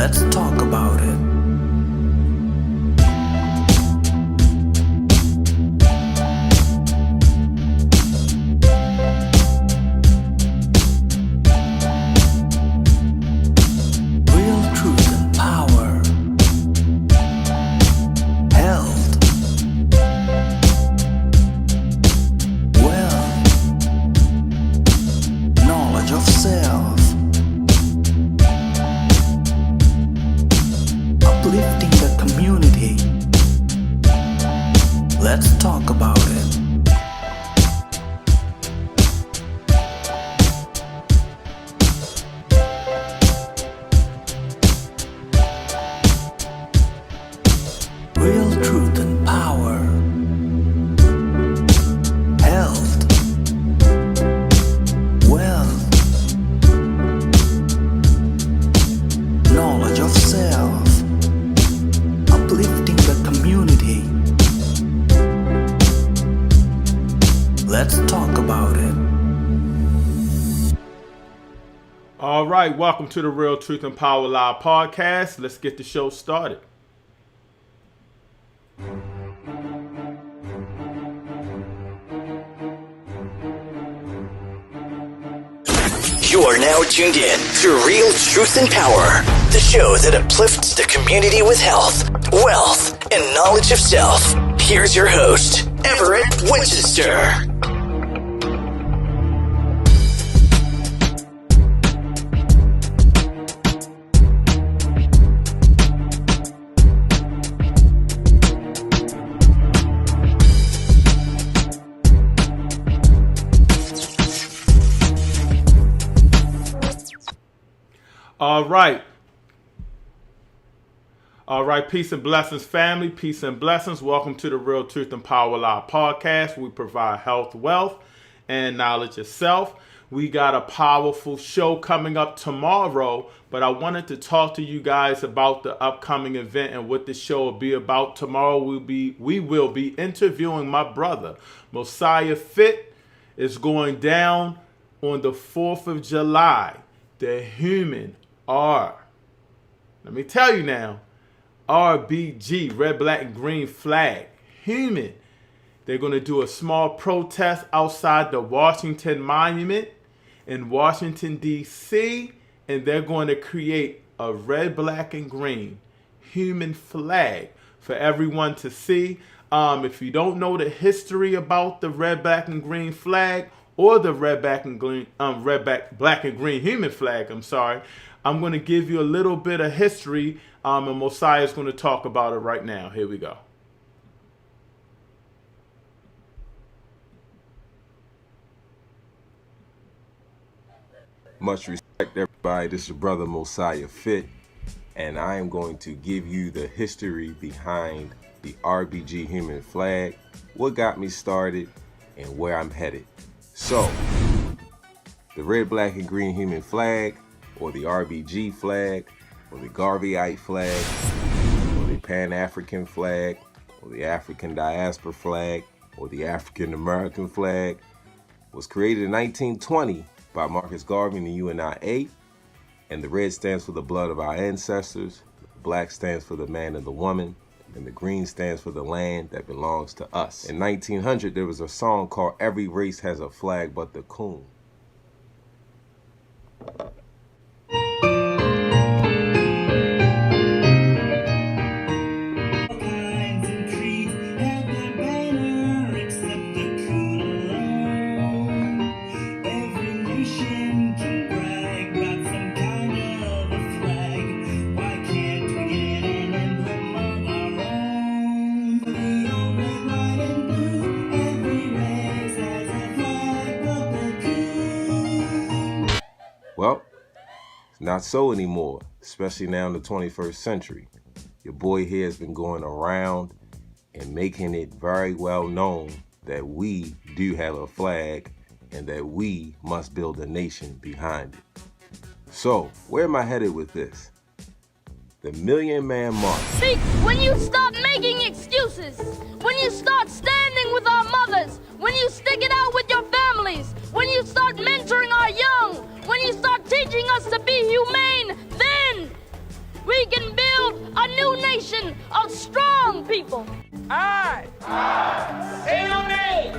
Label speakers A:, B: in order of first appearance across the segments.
A: Let's talk about it. Real truth and power. Health. Wealth. Knowledge of self. Uplifting the community. Let's talk about it. Real truth and power. Health. Wealth. Knowledge of self. Uplifting the community. Let's talk about it.
B: All right, welcome to the Real Truth and Power Live podcast. Let's get the show started.
C: You are now tuned in to Real Truth and Power, the show that uplifts the community with health, wealth, and knowledge of self. Here's your host, Everett Winchester.
B: All right. Peace and blessings, family. Peace and blessings. Welcome to the Real Truth and Power Live podcast. We provide health, wealth, and knowledge of self. We got a powerful show coming up tomorrow, but I wanted to talk to you guys about the upcoming event and what the show will be about. Tomorrow we will be interviewing my brother. Mosiah Fit is going down on the 4th of July. The Human Let me tell you now, RBG, red, black, and green flag, human. They're going to do a small protest outside the Washington Monument in Washington, D.C., and they're going to create a red, black, and green human flag for everyone to see. If you don't know the history about the red, black, and green flag, or the red, black, and green, black, and green human flag, I'm going to give you a little bit of history, and Mosiah is going to talk about it right now. Here we go.
D: Much respect, everybody. This is your brother Mosiah Fit, and I am going to give you the history behind the RBG Human Flag, what got me started, and where I'm headed. So, the red, black, and green human flag, or the RBG flag, or the Garveyite flag, or the Pan-African flag, or the African diaspora flag, or the African American flag, was created in 1920 by Marcus Garvey and the UNIA, and the red stands for the blood of our ancestors, the black stands for the man and the woman, and the green stands for the land that belongs to us. In 1900, there was a song called Every Race Has a Flag But the Coon. Well, it's not so anymore, especially now in the 21st century. Your boy here has been going around and making it very well known that we do have a flag and that we must build a nation behind it. So, where am I headed with this? The Million Man March.
E: Speak when you stop making excuses, when you start standing with our mothers, when you stick it out with your families, when you start mentoring our young, when you start teaching us to be humane, then we nation of strong people.
F: I, AMA,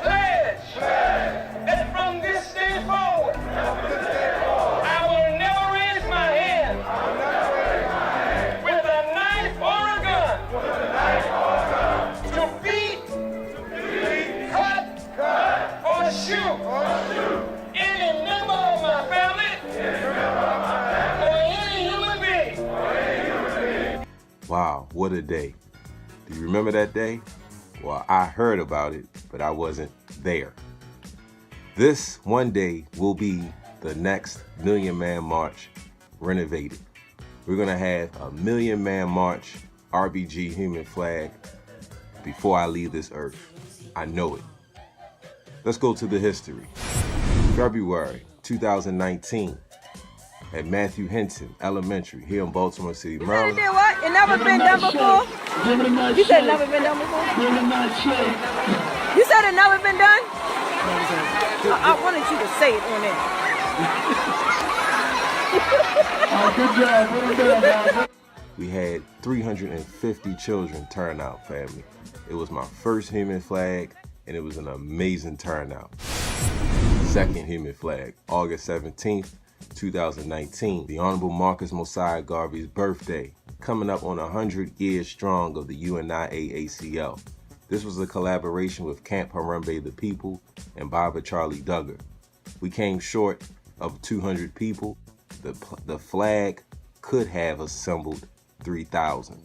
F: pledge that from this day forward, I will never raise my hand with a knife or a gun to beat, cut, or shoot any member of my family or any human being.
D: Wow, what a day. Do you remember that day? Well, I heard about it, but I wasn't there. This one day will be the next Million Man March renovated. We're gonna have a Million Man March RBG Human Flag before I leave this earth. I know it. Let's go to the history. February 2019 at Matthew Henson Elementary here in Baltimore City, Maryland.
G: You said what? It never been done before? You said it never been done before? You said it never been done? I wanted you to say it on there.
D: We had 350 children turn out, family. It was my first human flag, and it was an amazing turnout. Second human flag, August 17th, 2019, the Honorable Marcus Mosiah Garvey's birthday, coming up on 100 years strong of the UNIAACL. This was a collaboration with Camp Harambe the People and Baba Charlie Duggar. We came short of 200 people. The flag could have assembled 3,000.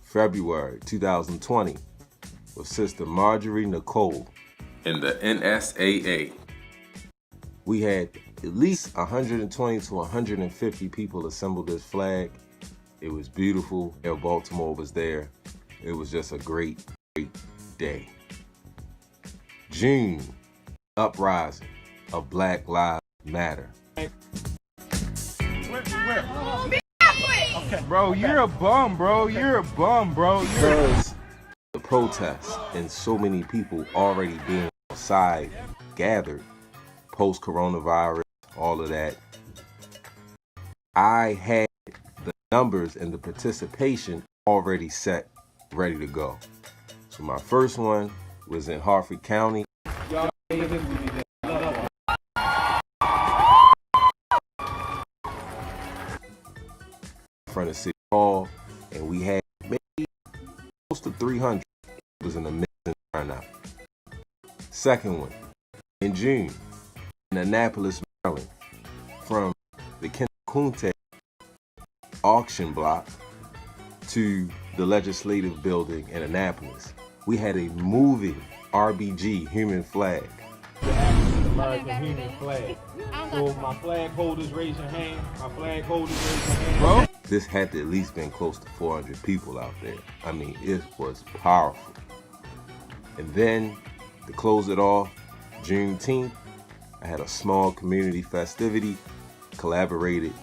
D: February 2020 with Sister Marjorie Nicole in the NSAA. We had at least 120 to 150 people assembled this flag. It was beautiful. Air Baltimore was there. It was just a great day. June, uprising of Black Lives Matter.
H: Bro, you're a bum, bro. You're a bum, bro.
D: Because the protests and so many people already being outside gathered, post-coronavirus, all of that, I had the numbers and the participation already set, ready to go. So my first one was in Harford County. In front of City Hall, and we had maybe close to 300. It was an amazing turnout. Second one, in June, in Annapolis, Maryland, from the Kunte auction block to the legislative building in Annapolis, we had a moving RBG human flag.
H: American human flag. So my flag holders raise your hand. My flag holders raise your hand. Bro.
D: This had to at least been close to 400 people out there. I mean, it was powerful. And then to close it off, Juneteenth, I had a small community festivity, collaborated,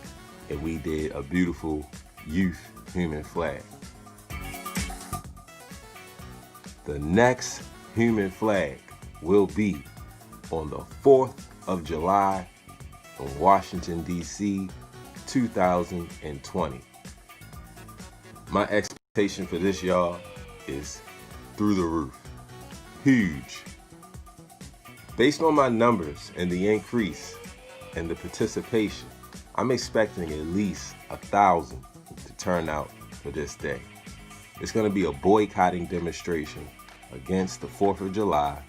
D: and we did a beautiful youth human flag. The next human flag will be on the 4th of July in Washington, D.C., 2020. My expectation for this, y'all, is through the roof. Huge. Based on my numbers and the increase and the participation, I'm expecting at least 1,000 to turn out for this day. It's going to be a boycotting demonstration against the 4th of July,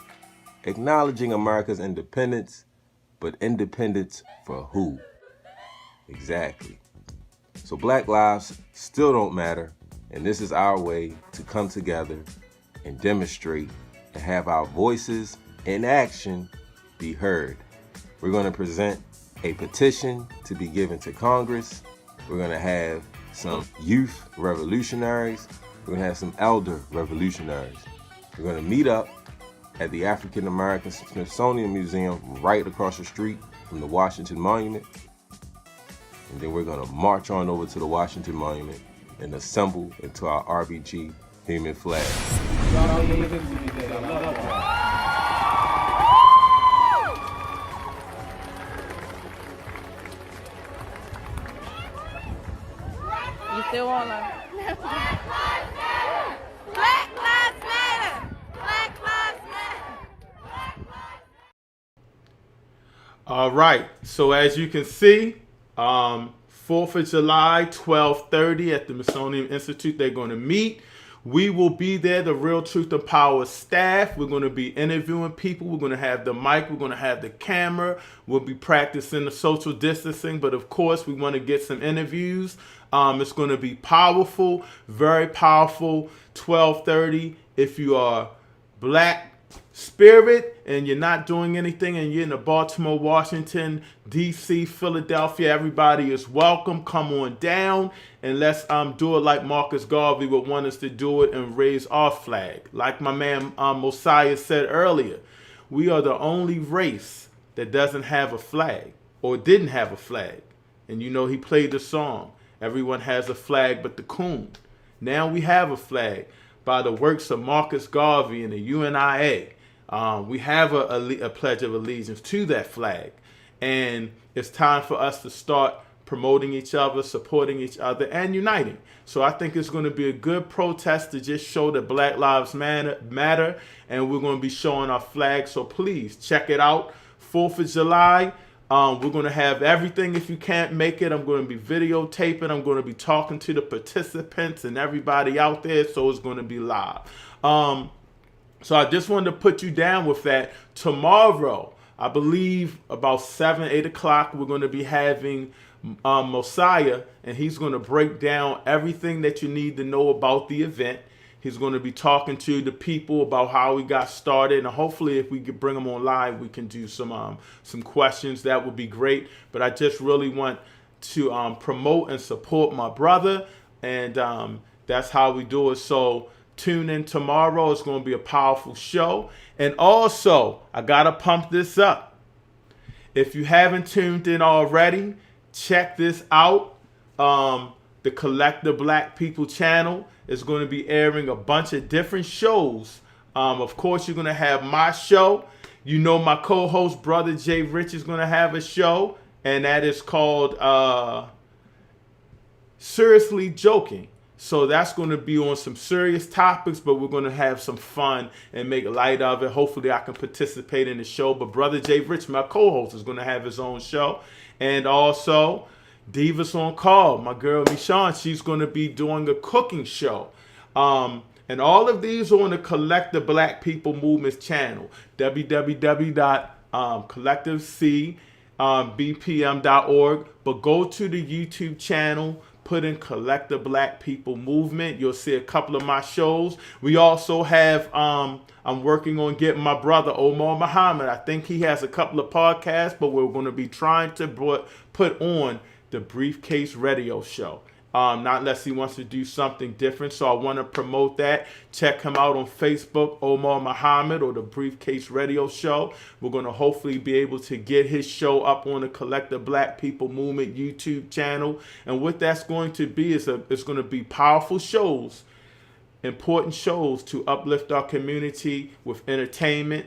D: acknowledging America's independence, but independence for who? Exactly. So Black lives still don't matter, and this is our way to come together and demonstrate and have our voices in action be heard. We're going to present a petition to be given to Congress. We're going to have some youth revolutionaries. We're going to have some elder revolutionaries. We're going to meet up at the African American Smithsonian Museum right across the street from the Washington Monument. And then we're going to march on over to the Washington Monument and assemble into our RBG human flag.
G: You You still on live?
E: Black Lives Matter! Black Lives Matter! Black Lives Matter!
B: All right. So as you can see, 4th of July, 12:30 at the Smithsonian Institute, they're going to meet. We will be there, the Real Truth and Power staff. We're going to be interviewing people. We're going to have the mic. We're going to have the camera. We'll be practicing the social distancing. But, of course, we want to get some interviews. It's going to be powerful, very powerful, 12:30. If you are Black spirit and you're not doing anything and you're in the Baltimore, Washington, D.C., Philadelphia, everybody is welcome. Come on down and let's do it like Marcus Garvey would want us to do it and raise our flag. Like my man Mosiah said earlier, we are the only race that doesn't have a flag or didn't have a flag. And you know he played the song, everyone has a flag but the coon. Now we have a flag by the works of Marcus Garvey and the UNIA. We have a pledge of allegiance to that flag. And it's time for us to start promoting each other, supporting each other, and uniting. So I think it's going to be a good protest to just show that Black Lives Matter, and we're going to be showing our flag. So please check it out. 4th of July. We're going to have everything. If you can't make it, I'm going to be videotaping. I'm going to be talking to the participants and everybody out there. So it's going to be live. So I just wanted to put you down with that. Tomorrow, I believe about 7, 8 o'clock, we're going to be having Mosiah, and he's going to break down everything that you need to know about the event. He's going to be talking to the people about how we got started, and hopefully if we could bring them on live, we can do some questions. That would be great. But I just really want to promote and support my brother, and that's how we do it. So tune in tomorrow. It's going to be a powerful show. And also, I got to pump this up. If you haven't tuned in already, check this out. The Collective Black People channel is going to be airing a bunch of different shows. Of course, you're going to have my show. You know my co-host, Brother Jay Rich, is going to have a show. And that is called Seriously Joking. So that's going to be on some serious topics, but we're going to have some fun and make light of it. Hopefully I can participate in the show. But Brother Jay Rich, my co-host, is going to have his own show. And also, Divas on Call, my girl Michonne, she's going to be doing a cooking show. And all of these are on the Collective Black People Movement's channel, www.collectivecbpm.org. But go to the YouTube channel, put in Collective Black People Movement. You'll see a couple of my shows. We also have, I'm working on getting my brother Omar Muhammad. I think he has a couple of podcasts, but we're going to be trying to put on the Briefcase Radio Show. Not unless he wants to do something different. So I want to promote that. Check him out on Facebook, Omar Muhammad, or the Briefcase Radio Show. We're going to hopefully be able to get his show up on the Collective Black People Movement YouTube channel. And what that's going to be is it's going to be powerful shows, important shows to uplift our community with entertainment.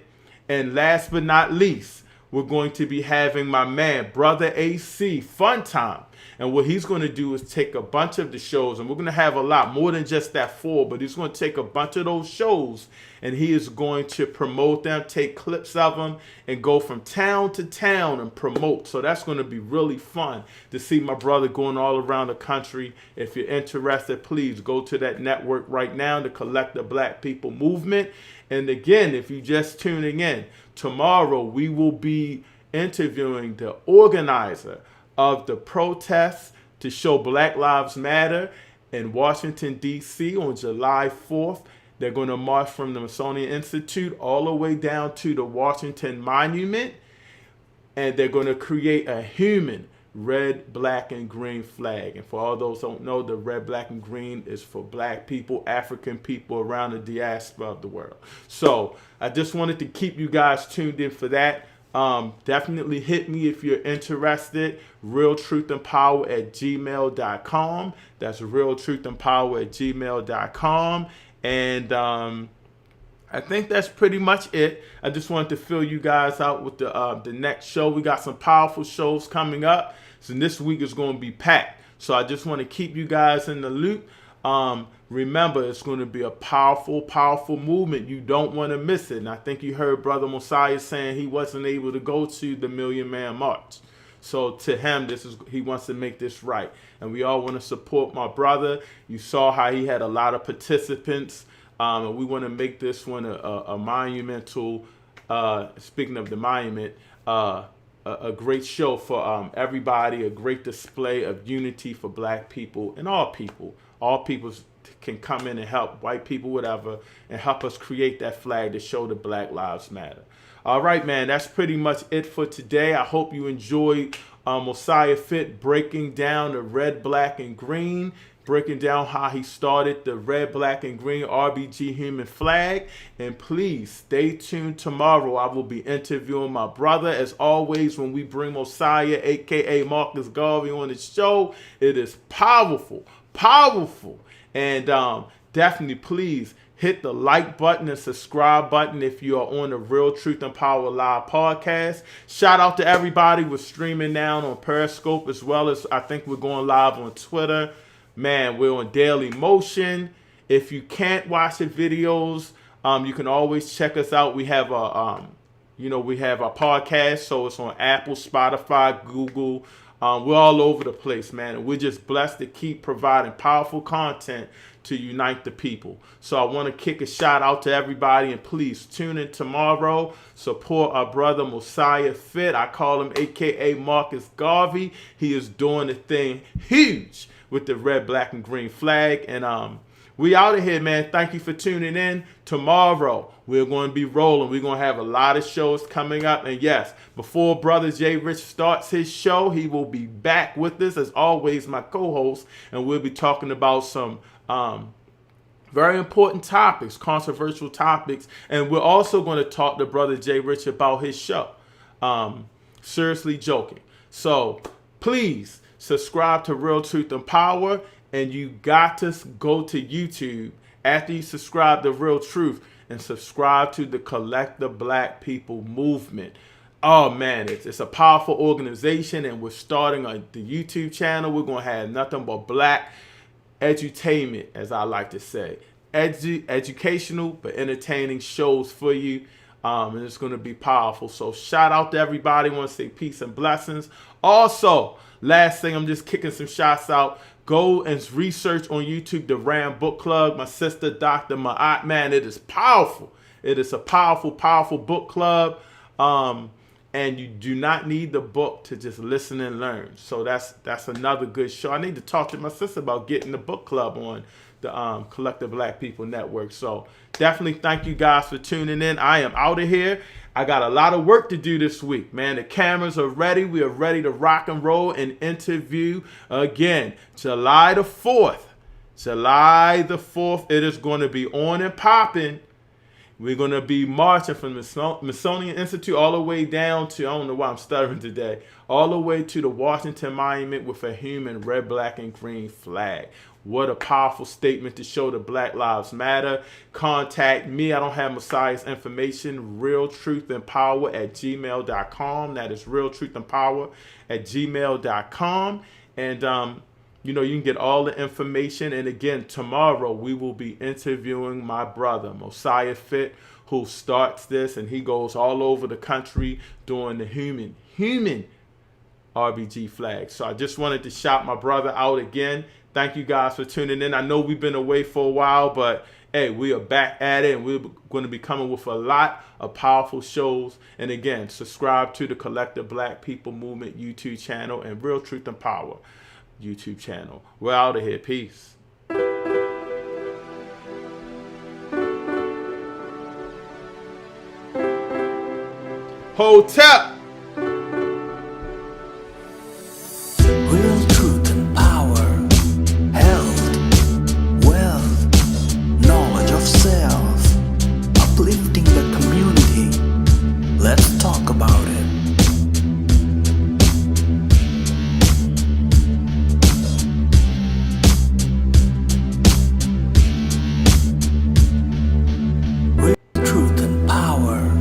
B: And last but not least, we're going to be having my man, Brother AC, Fun Time. And what he's going to do is take a bunch of the shows, and we're going to have a lot more than just that 4, but he's going to take a bunch of those shows, and he is going to promote them, take clips of them, and go from town to town and promote. So that's going to be really fun to see my brother going all around the country. If you're interested, please go to that network right now, the Collective Black People Movement. And again, if you're just tuning in, tomorrow we will be interviewing the organizer of the protests to show Black Lives Matter in Washington, D.C. on July 4th. They're going to march from the Smithsonian Institute all the way down to the Washington Monument, and they're going to create a human red, black, and green flag. And for all those who don't know, the red, black, and green is for Black people, African people around the diaspora of the world. So I just wanted to keep you guys tuned in for that. Definitely hit me if you're interested. realtruthandpower@gmail.com. That's realtruthandpower@gmail.com. And I think that's pretty much it. I just wanted to fill you guys out with the next show. We got some powerful shows coming up. So this week is going to be packed. So I just want to keep you guys in the loop. Remember, it's going to be a powerful, powerful movement. You don't want to miss it. And I think you heard Brother Mosiah saying he wasn't able to go to the Million Man March. So to him, he wants to make this right. And we all want to support my brother. You saw how he had a lot of participants. And we want to make this one a monumental, speaking of the monument, a great show for everybody, a great display of unity for black people and all people. All people can come in and help, white people, whatever, and help us create that flag to show the Black Lives Matter. All right, man, that's pretty much it for today. I hope you enjoyed Mosiah Fit breaking down the red, black, and green, breaking down how he started the red, black, and green RBG Human Flag. And please stay tuned tomorrow. I will be interviewing my brother. As always, when we bring Mosiah, a.k.a. Marcus Garvey, on the show, it is powerful, powerful. And definitely, please hit the like button and subscribe button if you are on the Real Truth and Power Live podcast. Shout out to everybody. We're streaming now on Periscope, as well as I think we're going live on Twitter. Man, we're on Daily Motion. If you can't watch the videos, you can always check us out. We have a, we have a podcast, so it's on Apple, Spotify, Google. We're all over the place, man. And we're just blessed to keep providing powerful content to unite the people. So I want to kick a shout out to everybody, and please tune in tomorrow. Support our brother Mosiah Fit. I call him a.k.a. Marcus Garvey. He is doing the thing huge with the red, black, and green flag. And we out of here, man. Thank you for tuning in. Tomorrow, we're going to be rolling. We're going to have a lot of shows coming up. And yes, before Brother Jay Rich starts his show, he will be back with us, as always, my co-host. And we'll be talking about some very important topics, controversial topics. And we're also going to talk to Brother Jay Rich about his show. Seriously joking. So please subscribe to Real Truth and Power. And you got to go to YouTube after you subscribe to Real Truth and subscribe to the Collect the Black People movement. Oh man, it's a powerful organization, and we're starting the YouTube channel. We're going to have nothing but black edutainment, as I like to say. Educational but entertaining shows for you. And it's going to be powerful. So shout out to everybody. I want to say peace and blessings. Also, last thing, I'm just kicking some shots out. Go and research on YouTube the Ram Book Club. My sister, Dr. Ma'at, man, it is powerful. It is a powerful, powerful book club. And you do not need the book to just listen and learn. So that's another good show. I need to talk to my sister about getting the book club on the Collective Black People Network. So definitely thank you guys for tuning in. I am out of here. I got a lot of work to do this week, man. The cameras are ready. We are ready to rock and roll and interview again. July the 4th. July the 4th. It is going to be on and popping. We're going to be marching from the Smithsonian Institute all the way down to, I don't know why I'm stuttering today, all the way to the Washington Monument with a human red, black, and green flag. What a powerful statement to show the Black Lives Matter. Contact me. I don't have Mosiah's information. realtruthandpower@gmail.com. That is realtruthandpower@gmail.com. And, you can get all the information. And again, tomorrow we will be interviewing my brother, Mosiah Fit, who starts this. And he goes all over the country doing the human RBG flag. So I just wanted to shout my brother out again. Thank you guys for tuning in. I know we've been away for a while, but hey, we are back at it, and we're going to be coming with a lot of powerful shows. And again, subscribe to the Collective Black People Movement YouTube channel and Real Truth and Power YouTube channel. We're out of here. Peace. Hotel.
A: Real truth and power, health, wealth, knowledge of self, uplifting the community. Let's talk about it. Real truth and power.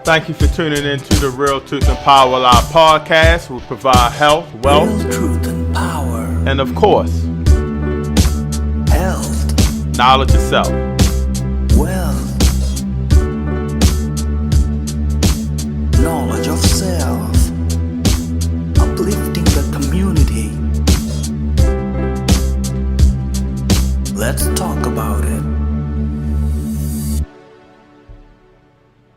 B: Thank you for tuning in to the Real Truth and Power Live podcast. We provide health, wealth,
A: Real truth and power.
B: and of course,
A: Health.
B: knowledge of self.
A: Wealth.